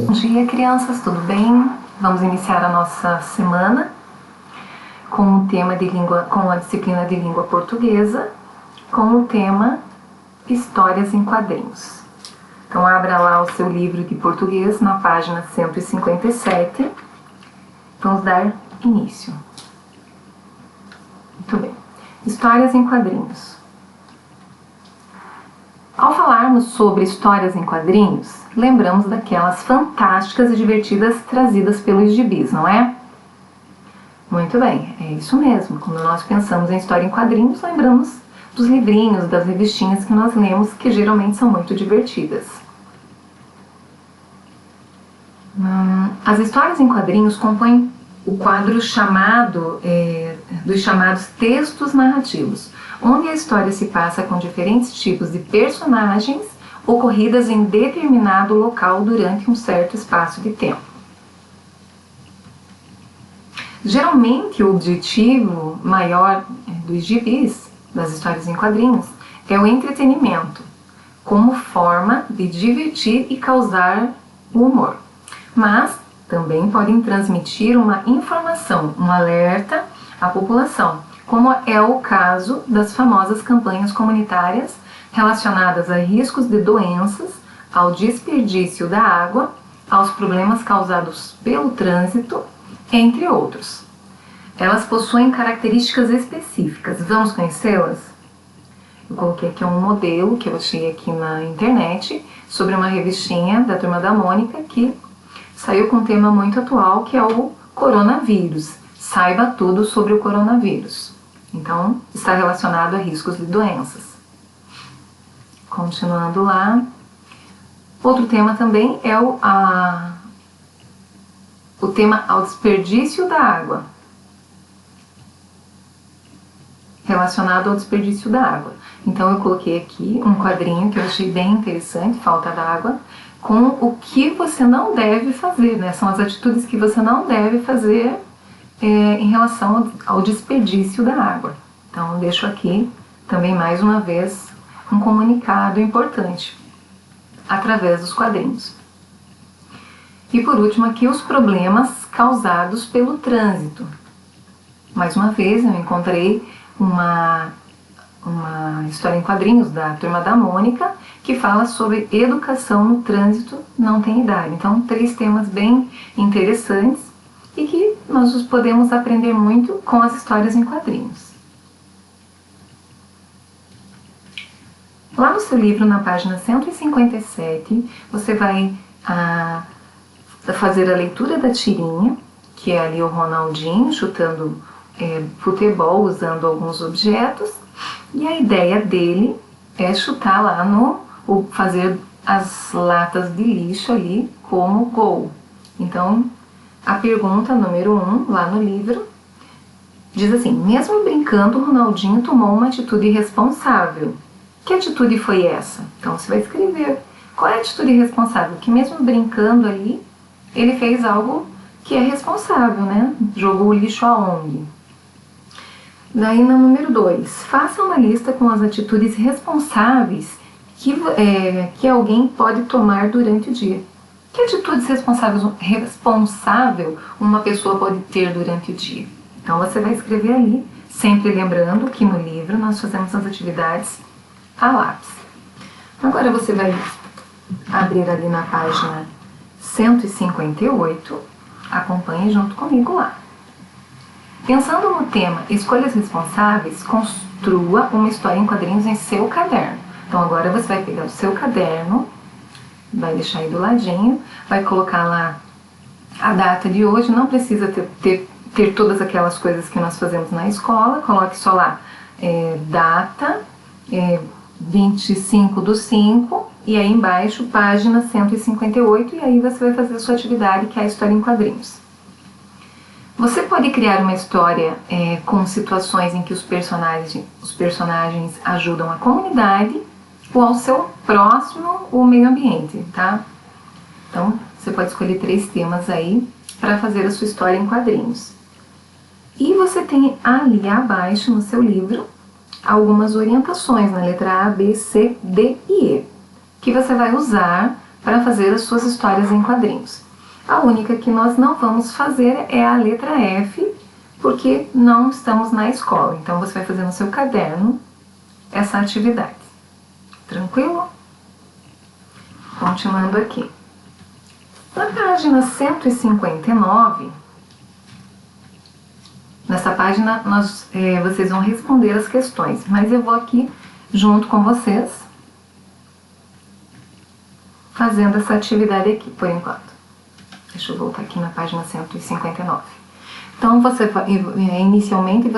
Bom dia, crianças, tudo bem? Vamos iniciar a nossa semana com o tema de língua, com a disciplina de língua portuguesa, com o tema Histórias em Quadrinhos. Então abra lá o seu livro de português na página 157. Vamos dar início. Muito bem. Histórias em quadrinhos. Ao falarmos sobre histórias em quadrinhos, lembramos daquelas fantásticas e divertidas trazidas pelos gibis, não é? Muito bem, é isso mesmo. Quando nós pensamos em história em quadrinhos, lembramos dos livrinhos, das revistinhas que nós lemos, que geralmente são muito divertidas. As histórias em quadrinhos compõem o quadro dos chamados textos narrativos, onde a história se passa com diferentes tipos de personagens ocorridas em determinado local durante um certo espaço de tempo. Geralmente, o objetivo maior dos gibis, das histórias em quadrinhos, é o entretenimento, como forma de divertir e causar o humor. Mas também podem transmitir uma informação, um alerta à população, como é o caso das famosas campanhas comunitárias relacionadas a riscos de doenças, ao desperdício da água, aos problemas causados pelo trânsito, entre outros. Elas possuem características específicas. Vamos conhecê-las? Eu coloquei aqui um modelo que eu achei aqui na internet sobre uma revistinha da Turma da Mônica que saiu com um tema muito atual, que é o coronavírus. Saiba tudo sobre o coronavírus. Então, está relacionado a riscos de doenças. Continuando lá. Outro tema também é o tema ao desperdício da água. Relacionado ao desperdício da água. Então, eu coloquei aqui um quadrinho que eu achei bem interessante, falta d'água, com o que você não deve fazer, né? São as atitudes que você não deve fazer em relação ao desperdício da água. Então, deixo aqui também mais uma vez um comunicado importante através dos quadrinhos. E por último aqui os problemas causados pelo trânsito. Mais uma vez eu encontrei uma história em quadrinhos da Turma da Mônica que fala sobre educação no trânsito não tem idade. Então, 3 temas bem interessantes e que nós podemos aprender muito com as histórias em quadrinhos. Lá no seu livro, na página 157, você vai fazer a leitura da tirinha, que é ali o Ronaldinho chutando futebol usando alguns objetos, e a ideia dele é chutar lá fazer as latas de lixo ali como gol. Então, a pergunta número 1, lá no livro, diz assim: mesmo brincando, Ronaldinho tomou uma atitude irresponsável. Que atitude foi essa? Então, você vai escrever qual é a atitude irresponsável, que mesmo brincando ali, ele fez algo que é responsável, né? Jogou o lixo aonde? Daí, no número 2, faça uma lista com as atitudes responsáveis que alguém pode tomar durante o dia. Que atitudes responsável uma pessoa pode ter durante o dia? Então, você vai escrever ali, sempre lembrando que no livro nós fazemos as atividades a lápis. Agora você vai abrir ali na página 158, acompanhe junto comigo lá. Pensando no tema Escolhas Responsáveis, construa uma história em quadrinhos em seu caderno. Então agora você vai pegar o seu caderno, vai deixar aí do ladinho, vai colocar lá a data de hoje, não precisa ter todas aquelas coisas que nós fazemos na escola, coloque só lá data, 25/5, e aí embaixo página 158, e aí você vai fazer a sua atividade, que é a história em quadrinhos. Você pode criar uma história com situações em que os personagens ajudam a comunidade ou ao seu próximo o meio ambiente, tá? Então, você pode escolher 3 temas aí para fazer a sua história em quadrinhos. E você tem ali abaixo no seu livro algumas orientações na letra A, B, C, D e E, que você vai usar para fazer as suas histórias em quadrinhos. A única que nós não vamos fazer é a letra F, porque não estamos na escola. Então você vai fazer no seu caderno essa atividade. Tranquilo? Continuando aqui. Na página 159, nessa página vocês vão responder as questões, mas eu vou aqui junto com vocês fazendo essa atividade aqui, por enquanto. Deixa eu voltar aqui na página 159. Então, inicialmente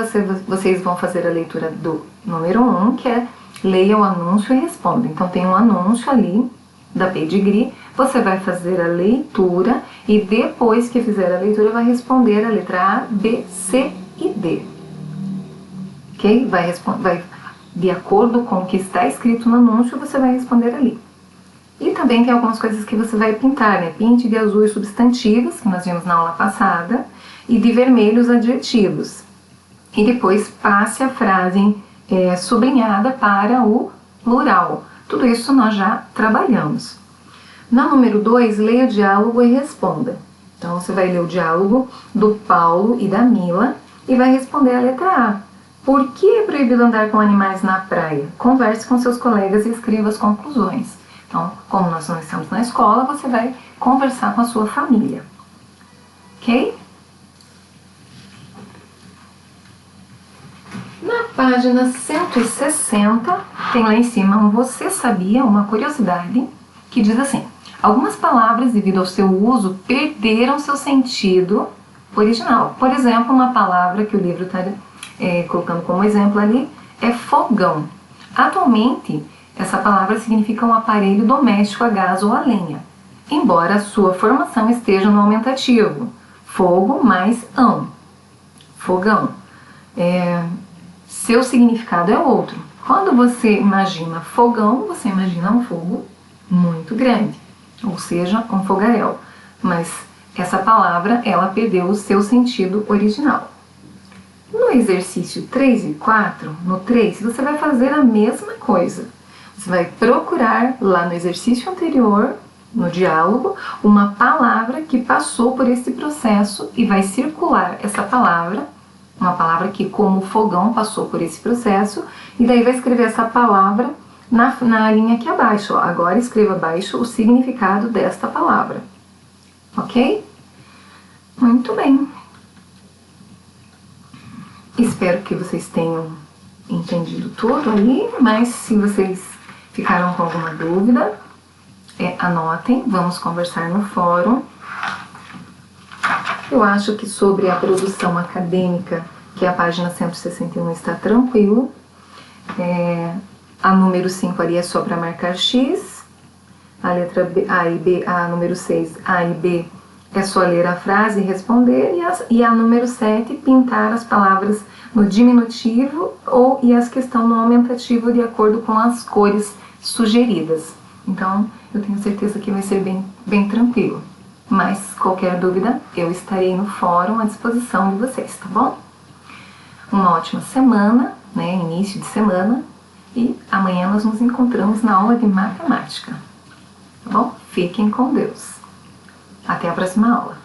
vocês vão fazer a leitura do número 1, que é leia o anúncio e responda. Então, tem um anúncio ali da Pedigree, você vai fazer a leitura e depois que fizer a leitura vai responder a letra A, B, C e D. Ok? Vai de acordo com o que está escrito no anúncio, você vai responder ali. E também tem algumas coisas que você vai pintar, né? Pinte de azul os substantivos, que nós vimos na aula passada, e de vermelho os adjetivos. E depois passe a frase sublinhada para o plural. Tudo isso nós já trabalhamos. Na número 2, leia o diálogo e responda. Então você vai ler o diálogo do Paulo e da Mila e vai responder a letra A. Por que é proibido andar com animais na praia? Converse com seus colegas e escreva as conclusões. Então, como nós não estamos na escola, você vai conversar com a sua família. Ok? Na página 160, tem lá em cima um Você Sabia? Uma curiosidade, que diz assim: algumas palavras, devido ao seu uso, perderam seu sentido original. Por exemplo, uma palavra que o livro está colocando como exemplo ali é fogão. Atualmente, essa palavra significa um aparelho doméstico a gás ou a lenha, embora a sua formação esteja no aumentativo. Fogo mais ão. Fogão. Seu significado é outro. Quando você imagina fogão, você imagina um fogo muito grande, ou seja, um fogaréu. Mas essa palavra, ela perdeu o seu sentido original. No exercício 3 e 4, no 3, você vai fazer a mesma coisa. Você vai procurar lá no exercício anterior, no diálogo, uma palavra que passou por esse processo e vai circular essa palavra, uma palavra que, como fogão, passou por esse processo, e daí vai escrever essa palavra na linha aqui abaixo. Ó. Agora escreva abaixo o significado desta palavra. Ok? Muito bem. Espero que vocês tenham entendido tudo aí, mas se vocês ficaram com alguma dúvida, anotem, vamos conversar no fórum. Eu acho que sobre a produção acadêmica, que é a página 161, está tranquilo. A número 5 ali é só para marcar X, a letra B, A e B, a número 6, A e B, é só ler a frase e responder, e a número 7, pintar as palavras no diminutivo e as que estão no aumentativo de acordo com as cores sugeridas. Então, eu tenho certeza que vai ser bem tranquilo. Mas, qualquer dúvida, eu estarei no fórum à disposição de vocês, tá bom? Uma ótima semana, né, início de semana, e amanhã nós nos encontramos na aula de matemática, tá bom? Fiquem com Deus. Até a próxima aula.